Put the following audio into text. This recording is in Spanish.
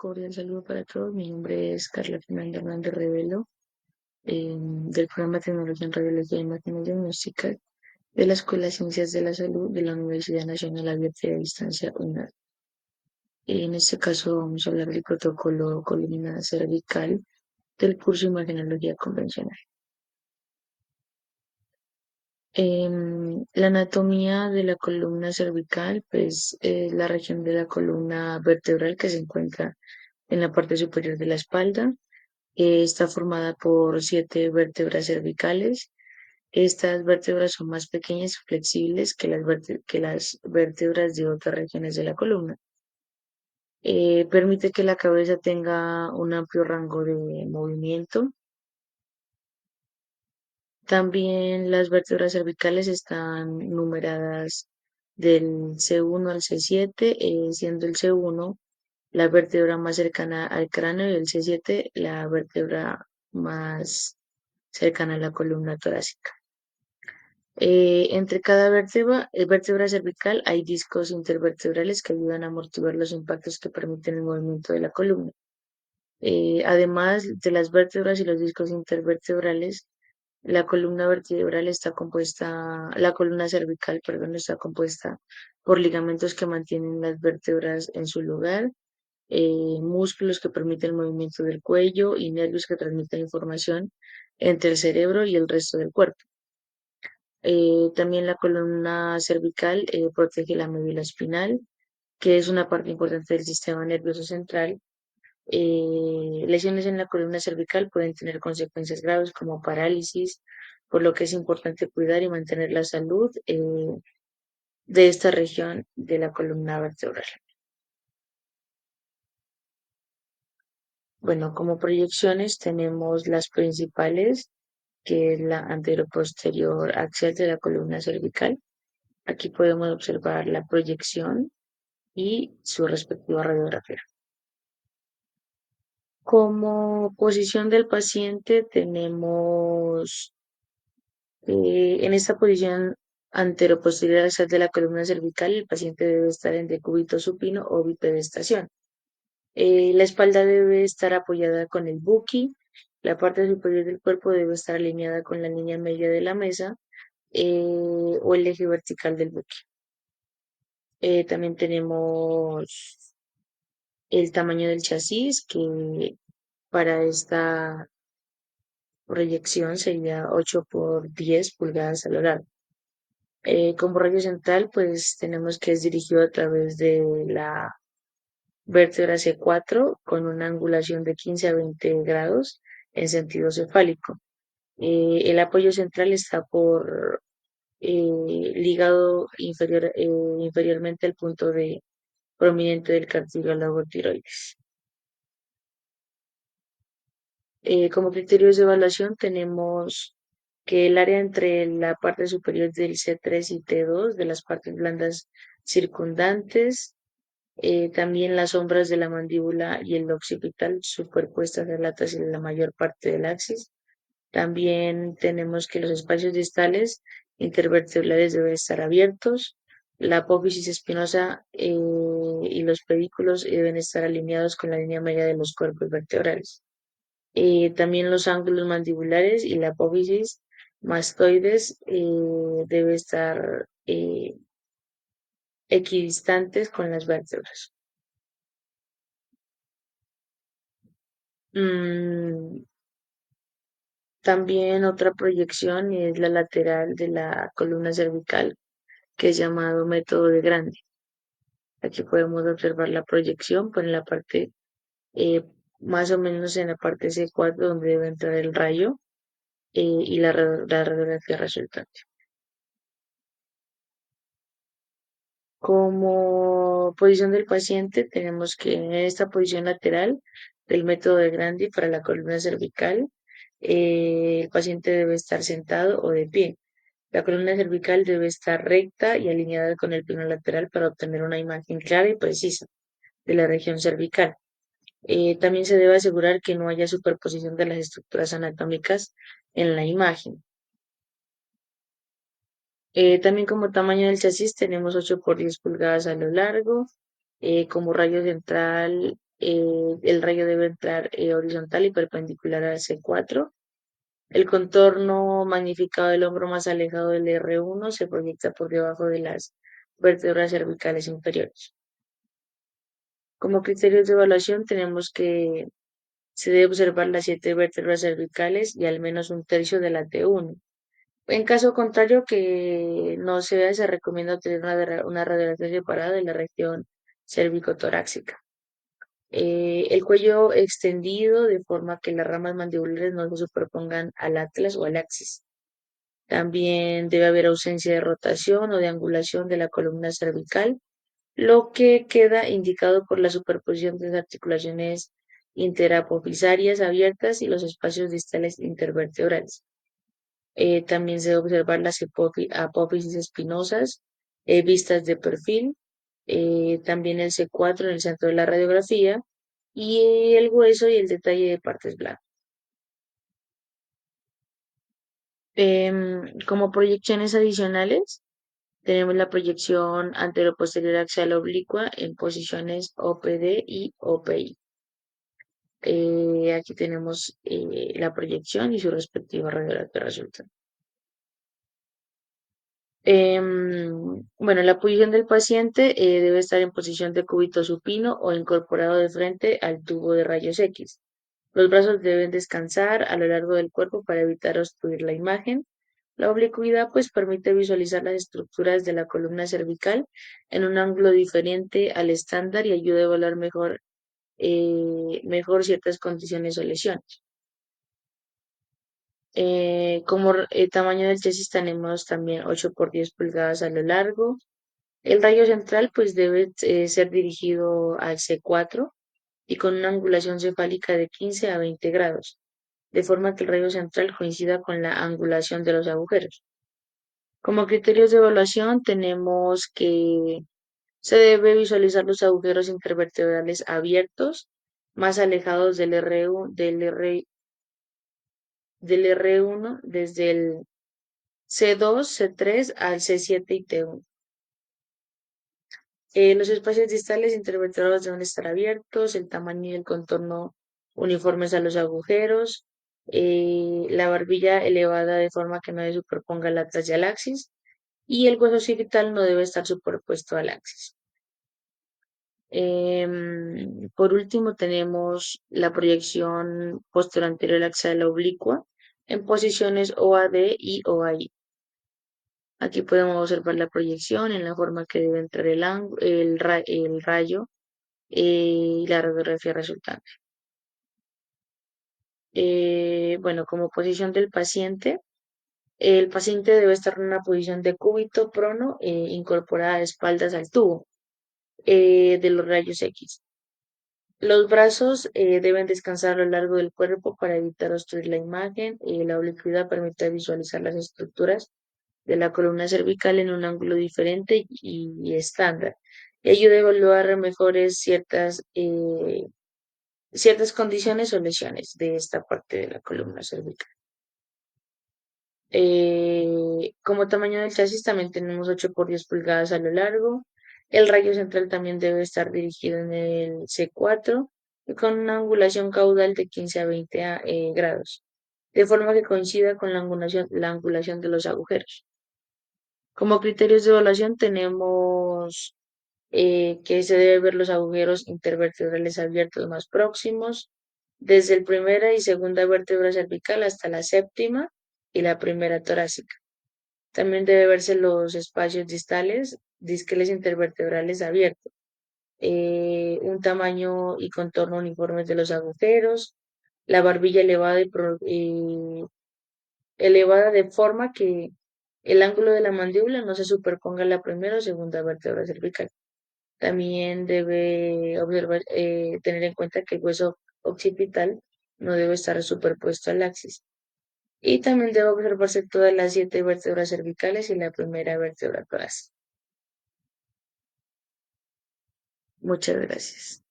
Cordial saludo para todos. Mi nombre es Carla Fernanda Hernández Revelo, del programa de Tecnología en Radiología y Máquinas Diagnósticas de la Escuela de Ciencias de la Salud de la Universidad Nacional Abierta y a Distancia UNAD. En este caso vamos a hablar del protocolo columna cervical del curso Imagenología Convencional. La anatomía de la columna cervical, pues es la región de la columna vertebral que se encuentra en la parte superior de la espalda. Está formada por 7 vértebras cervicales. Estas vértebras son más pequeñas y flexibles que las vértebras de otras regiones de la columna. Permite que la cabeza tenga un amplio rango de movimiento. También las vértebras cervicales están numeradas del C1 al C7, siendo el C1 la vértebra más cercana al cráneo y el C7 la vértebra más cercana a la columna torácica. Entre cada vértebra cervical hay discos intervertebrales que ayudan a amortiguar los impactos que permiten el movimiento de la columna. Además de las vértebras y los discos intervertebrales, la columna cervical, perdón, está compuesta por ligamentos que mantienen las vértebras en su lugar, músculos que permiten el movimiento del cuello y nervios que transmiten información entre el cerebro y el resto del cuerpo. También la columna cervical protege la médula espinal, que es una parte importante del sistema nervioso central. Lesiones en la columna cervical pueden tener consecuencias graves como parálisis, por lo que es importante cuidar y mantener la salud de esta región de la columna vertebral. Bueno, como proyecciones tenemos las principales, que es la anteroposterior axial de la columna cervical. Aquí podemos observar la proyección y su respectiva radiografía. Como posición del paciente tenemos en esta posición anteroposterior axial de la columna cervical, el paciente debe estar en decúbito supino o bipedestación. La espalda debe estar apoyada con el buki, la parte superior del cuerpo debe estar alineada con la línea media de la mesa o el eje vertical del buki. También tenemos el tamaño del chasis, que para esta proyección sería 8 por 10 pulgadas a lo largo. Como radio central, pues tenemos que es dirigido a través de la vértebra C4 con una angulación de 15 a 20 grados en sentido cefálico. El apoyo central está ligado inferiormente al punto de prominente del cartílago tiroides. Como criterios de evaluación tenemos que el área entre la parte superior del C3 y T2 de las partes blandas circundantes, también las sombras de la mandíbula y el occipital superpuestas relatas en la mayor parte del axis. También tenemos que los espacios distales intervertebrales deben estar abiertos. La apófisis espinosa y los pedículos deben estar alineados con la línea media de los cuerpos vertebrales. También los ángulos mandibulares y la apófisis mastoides debe estar equidistantes con las vértebras. Mm, También otra proyección es la lateral de la columna cervical, que es llamado método de Grande. Aquí podemos observar la proyección por en la parte, eh, más o menos en la parte C4, donde debe entrar el rayo y la radiografía resultante. Como posición del paciente, tenemos que en esta posición lateral del método de Grandi para la columna cervical, el paciente debe estar sentado o de pie. La columna cervical debe estar recta y alineada con el plano lateral para obtener una imagen clara y precisa de la región cervical. También se debe asegurar que no haya superposición de las estructuras anatómicas en la imagen. También como tamaño del chasis tenemos 8 por 10 pulgadas a lo largo. Como radio central el rayo debe entrar horizontal y perpendicular al C4. El contorno magnificado del hombro más alejado del R1 se proyecta por debajo de las vértebras cervicales inferiores. Como criterios de evaluación tenemos que se debe observar las 7 vértebras cervicales y al menos un tercio de las de uno. En caso contrario, que no se vea, se recomienda tener una radiografía separada de la región cervicotorácica. El cuello extendido de forma que las ramas mandibulares no se superpongan al atlas o al axis. También debe haber ausencia de rotación o de angulación de la columna cervical, lo que queda indicado por la superposición de las articulaciones interapofisarias abiertas y los espacios distales intervertebrales. También se debe observar las apófisis espinosas vistas de perfil, también el C4 en el centro de la radiografía y el hueso y el detalle de partes blancas. Como proyecciones adicionales, tenemos la proyección anteroposterior axial oblicua en posiciones OPD y OPI. Aquí tenemos la proyección y su respectiva radiografía resultante. Bueno, la posición del paciente debe estar en posición de cúbito supino o incorporado de frente al tubo de rayos X. Los brazos deben descansar a lo largo del cuerpo para evitar obstruir la imagen. La oblicuidad pues permite visualizar las estructuras de la columna cervical en un ángulo diferente al estándar y ayuda a evaluar mejor ciertas condiciones o lesiones. Como tamaño del chasis tenemos también 8 por 10 pulgadas a lo largo. El rayo central pues debe ser dirigido al C4 y con una angulación cefálica de 15 a 20 grados, de forma que el rayo central coincida con la angulación de los agujeros. Como criterios de evaluación tenemos que se debe visualizar los agujeros intervertebrales abiertos, más alejados del R1 desde el C2, C3 al C7 y T1. Los espacios distales intervertebrados deben estar abiertos, el tamaño y el contorno uniformes a los agujeros, la barbilla elevada de forma que no se superponga el atlas y el axis, y el hueso occipital no debe estar superpuesto al axis. Por último, tenemos la proyección posterior axial oblicua en posiciones OAD y OAI. Aquí podemos observar la proyección en la forma que debe entrar el rayo y la radiografía resultante. Bueno, como posición del paciente, el paciente debe estar en una posición de cúbito prono incorporada de espaldas al tubo de los rayos X. Los brazos deben descansar a lo largo del cuerpo para evitar obstruir la imagen. La oblicuidad permite visualizar las estructuras de la columna cervical en un ángulo diferente y estándar. Y ayuda a evaluar mejores ciertas condiciones o lesiones de esta parte de la columna cervical. Como tamaño del chasis también tenemos 8 por 10 pulgadas a lo largo. El rayo central también debe estar dirigido en el C4 y con una angulación caudal de 15 a 20 grados, de forma que coincida con la angulación de los agujeros. Como criterios de evaluación tenemos que se debe ver los agujeros intervertebrales abiertos más próximos, desde el primera y segunda vértebra cervical hasta la séptima y la primera torácica. También debe verse los espacios discales intervertebrales abiertos, un tamaño y contorno uniformes de los agujeros, la barbilla elevada de forma que el ángulo de la mandíbula no se superponga a la primera o segunda vértebra cervical. También debe tener en cuenta que el hueso occipital no debe estar superpuesto al axis. Y también debe observarse todas las 7 vértebras cervicales y la primera vértebra torácica. Muchas gracias.